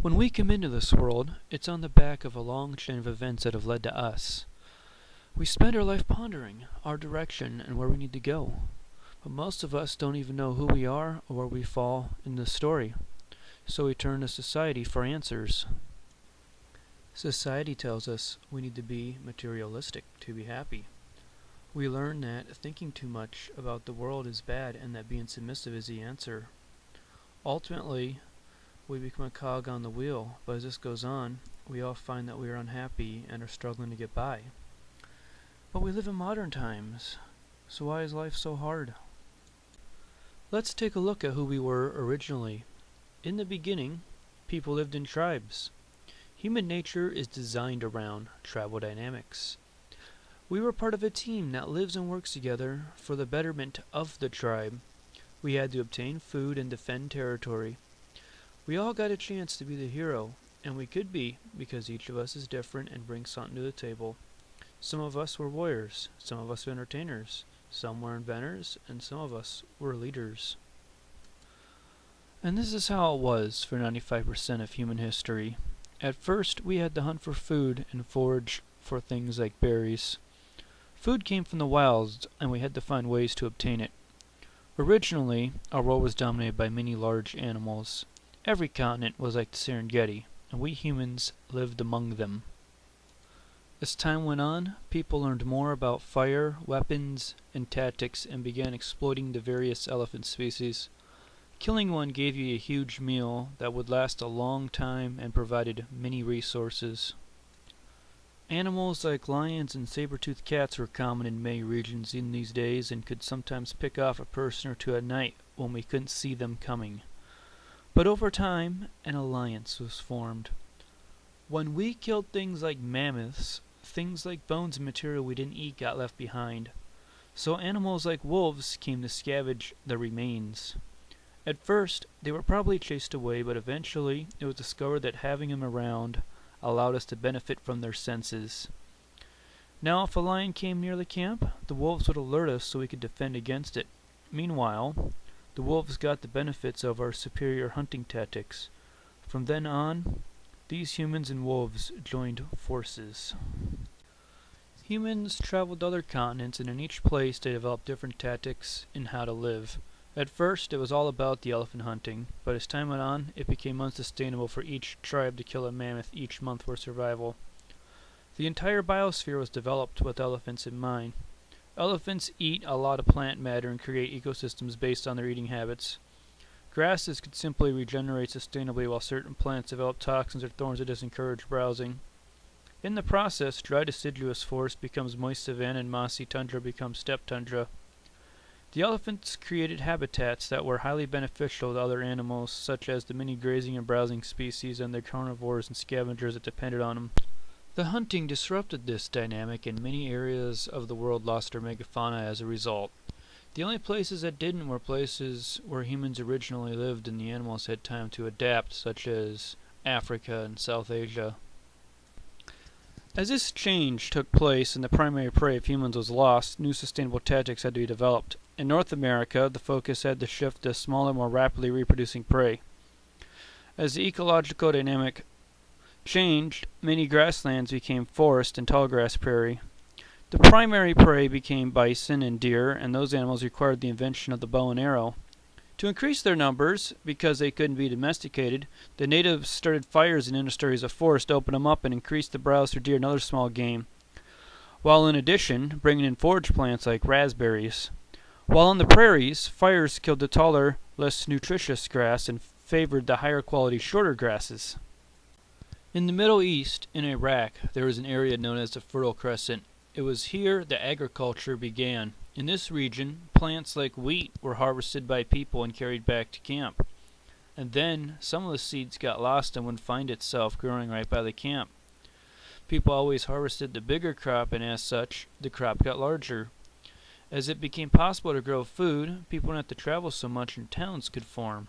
When we come into this world, it's on the back of a long chain of events that have led to us. We spend our life pondering our direction and where we need to go. But most of us don't even know who we are or where we fall in the story. So we turn to society for answers. Society tells us we need to be materialistic to be happy. We learn that thinking too much about the world is bad and that being submissive is the answer. Ultimately, we become a cog on the wheel, but as this goes on, we all find that we are unhappy and are struggling to get by. But we live in modern times, so why is life so hard? Let's take a look at who we were originally. In the beginning, people lived in tribes. Human nature is designed around tribal dynamics. We were part of a team that lives and works together for the betterment of the tribe. We had to obtain food and defend territory. We all got a chance to be the hero, and we could be because each of us is different and brings something to the table. Some of us were warriors, some of us were entertainers, some were inventors, and some of us were leaders. And this is how it was for 95% of human history. At first, we had to hunt for food and forage for things like berries. Food came from the wilds, and we had to find ways to obtain it. Originally, our world was dominated by many large animals. Every continent was like the Serengeti, and we humans lived among them. As time went on, people learned more about fire, weapons, and tactics and began exploiting the various elephant species. Killing one gave you a huge meal that would last a long time and provided many resources. Animals like lions and saber-toothed cats were common in many regions in these days and could sometimes pick off a person or two at night when we couldn't see them coming. But over time, an alliance was formed. When we killed things like mammoths, things like bones and material we didn't eat got left behind. So animals like wolves came to scavenge the remains. At first, they were probably chased away, but eventually it was discovered that having them around allowed us to benefit from their senses. Now if a lion came near the camp, the wolves would alert us so we could defend against it. Meanwhile, the wolves got the benefits of our superior hunting tactics. From then on, these humans and wolves joined forces. Humans traveled to other continents, and in each place they developed different tactics in how to live. At first, it was all about the elephant hunting, but as time went on, it became unsustainable for each tribe to kill a mammoth each month for survival. The entire biosphere was developed with elephants in mind. Elephants eat a lot of plant matter and create ecosystems based on their eating habits. Grasses could simply regenerate sustainably, while certain plants develop toxins or thorns that discourage browsing. In the process, dry deciduous forest becomes moist savanna and mossy tundra becomes steppe tundra. The elephants created habitats that were highly beneficial to other animals, such as the many grazing and browsing species and the carnivores and scavengers that depended on them. The hunting disrupted this dynamic, and many areas of the world lost their megafauna as a result. The only places that didn't were places where humans originally lived and the animals had time to adapt, such as Africa and South Asia. As this change took place and the primary prey of humans was lost, new sustainable tactics had to be developed. In North America, the focus had to shift to smaller, more rapidly reproducing prey. As the ecological dynamic changed, many grasslands became forest and tallgrass prairie. The primary prey became bison and deer, and those animals required the invention of the bow and arrow. To increase their numbers, because they couldn't be domesticated, the natives started fires in interstories of forest to open them up and increase the browse for deer and other small game, while in addition bringing in forage plants like raspberries. While on the prairies, fires killed the taller, less nutritious grass and favored the higher quality shorter grasses. In the Middle East, in Iraq, there was an area known as the Fertile Crescent. It was here that agriculture began. In this region, plants like wheat were harvested by people and carried back to camp. And then, some of the seeds got lost and would find itself growing right by the camp. People always harvested the bigger crop, and as such, the crop got larger. As it became possible to grow food, people didn't have to travel so much and towns could form.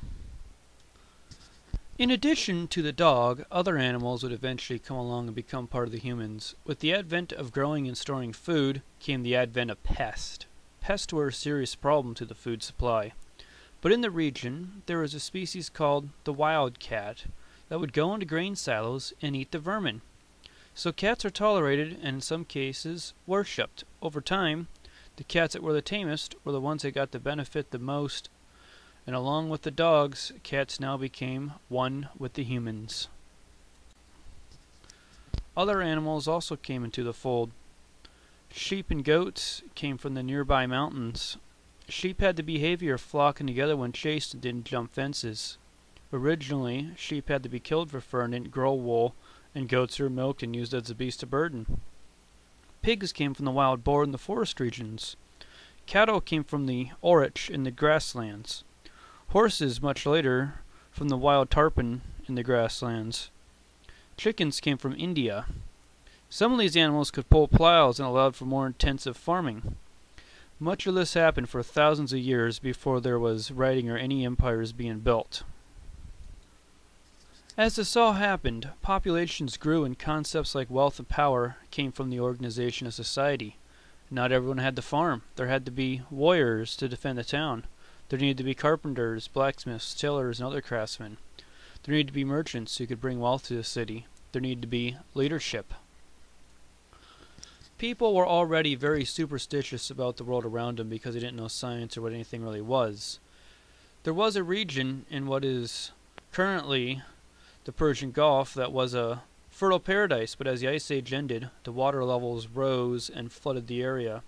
In addition to the dog, other animals would eventually come along and become part of the humans. With the advent of growing and storing food came the advent of pests. Pests were a serious problem to the food supply. But in the region, there was a species called the wildcat. that would go into grain silos and eat the vermin. So cats are tolerated and in some cases worshipped. Over time, the cats that were the tamest were the ones that got the benefit the most, and along with the dogs, cats now became one with the humans. Other animals also came into the fold. Sheep and goats came from the nearby mountains. Sheep had the behavior of flocking together when chased and didn't jump fences. Originally, sheep had to be killed for fur and didn't grow wool, and goats were milked and used as a beast of burden. Pigs came from the wild boar in the forest regions. Cattle came from the orich in the grasslands. Horses, much later, from the wild tarpon in the grasslands. Chickens came from India. Some of these animals could pull plows and allowed for more intensive farming. Much of this happened for thousands of years before there was writing or any empires being built. As this all happened, populations grew and concepts like wealth and power came from the organization of society. Not everyone had to farm. There had to be warriors to defend the town. There needed to be carpenters, blacksmiths, tailors, and other craftsmen. There needed to be merchants who could bring wealth to the city. There needed to be leadership. People were already very superstitious about the world around them because they didn't know science or what anything really was. There was a region in what is currently the Persian Gulf that was a fertile paradise, but as the Ice Age ended, the water levels rose and flooded the area.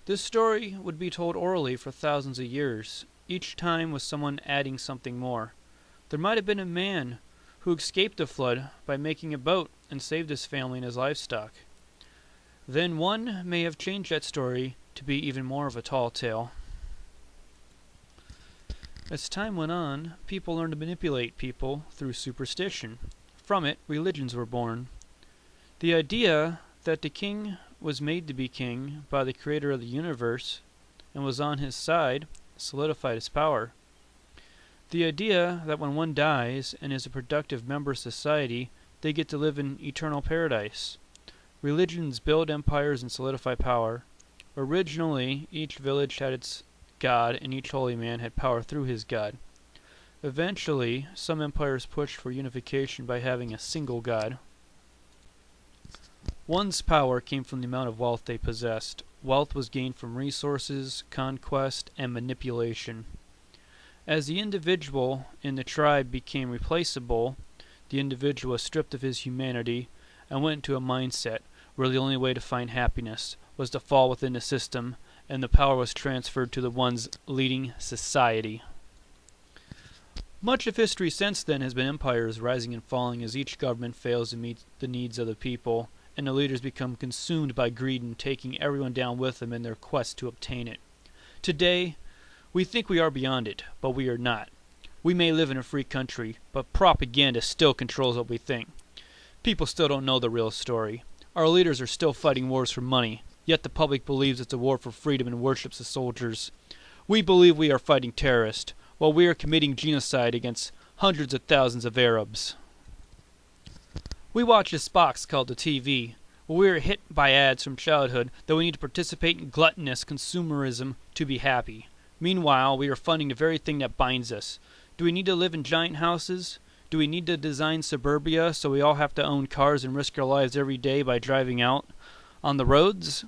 This story would be told orally for thousands of years, each time with someone adding something more. There might have been a man who escaped the flood by making a boat and saved his family and his livestock. Then one may have changed that story to be even more of a tall tale. As time went on, people learned to manipulate people through superstition. From it, religions were born. The idea that the king was made to be king by the creator of the universe and was on his side solidified his power. The idea that when one dies and is a productive member of society, they get to live in eternal paradise. Religions build empires and solidify power. Originally, each village had its god, and each holy man had power through his god. Eventually, some empires pushed for unification by having a single god. One's power came from the amount of wealth they possessed. Wealth was gained from resources, conquest, and manipulation. As the individual in the tribe became replaceable, the individual was stripped of his humanity and went into a mindset where the only way to find happiness was to fall within the system, and the power was transferred to the ones leading society. Much of history since then has been empires rising and falling as each government fails to meet the needs of the people, and the leaders become consumed by greed and taking everyone down with them in their quest to obtain it. Today, we think we are beyond it, but we are not. We may live in a free country, but propaganda still controls what we think. People still don't know the real story. Our leaders are still fighting wars for money, yet the public believes it's a war for freedom and worships the soldiers. We believe we are fighting terrorists, while we are committing genocide against hundreds of thousands of Arabs. We watch this box called the TV, where we are hit by ads from childhood that we need to participate in gluttonous consumerism to be happy. Meanwhile, we are funding the very thing that binds us. Do we need to live in giant houses? Do we need to design suburbia so we all have to own cars and risk our lives every day by driving out on the roads?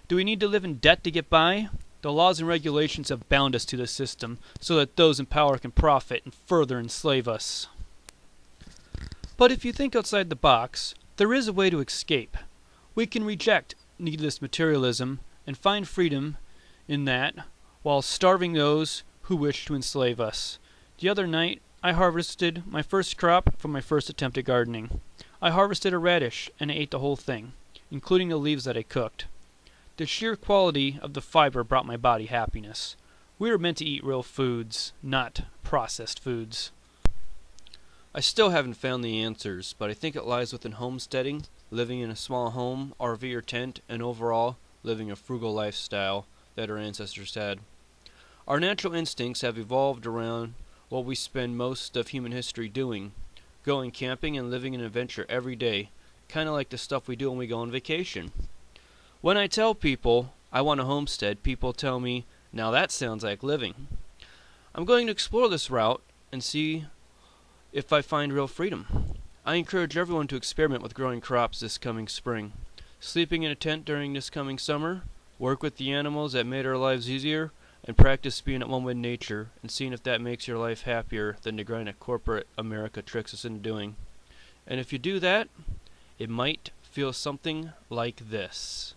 Do we need to live in debt to get by? The laws and regulations have bound us to the system so that those in power can profit and further enslave us. But if you think outside the box, there is a way to escape. We can reject needless materialism and find freedom in that while starving those who wish to enslave us. The other night, I harvested my first crop from my first attempt at gardening. I harvested a radish and ate the whole thing, including the leaves that I cooked. The sheer quality of the fiber brought my body happiness. We were meant to eat real foods, not processed foods. I still haven't found the answers, but I think it lies within homesteading, living in a small home, RV or tent, and overall, living a frugal lifestyle that our ancestors had. Our natural instincts have evolved around what we spend most of human history doing, going camping and living an adventure every day, kind of like the stuff we do when we go on vacation. When I tell people I want a homestead, people tell me, now that sounds like living. I'm going to explore this route and see if I find real freedom. I encourage everyone to experiment with growing crops this coming spring. Sleeping in a tent during this coming summer, work with the animals that made our lives easier, and practice being at one with nature and seeing if that makes your life happier than the grind that corporate America tricks us into doing. And if you do that, it might feel something like this.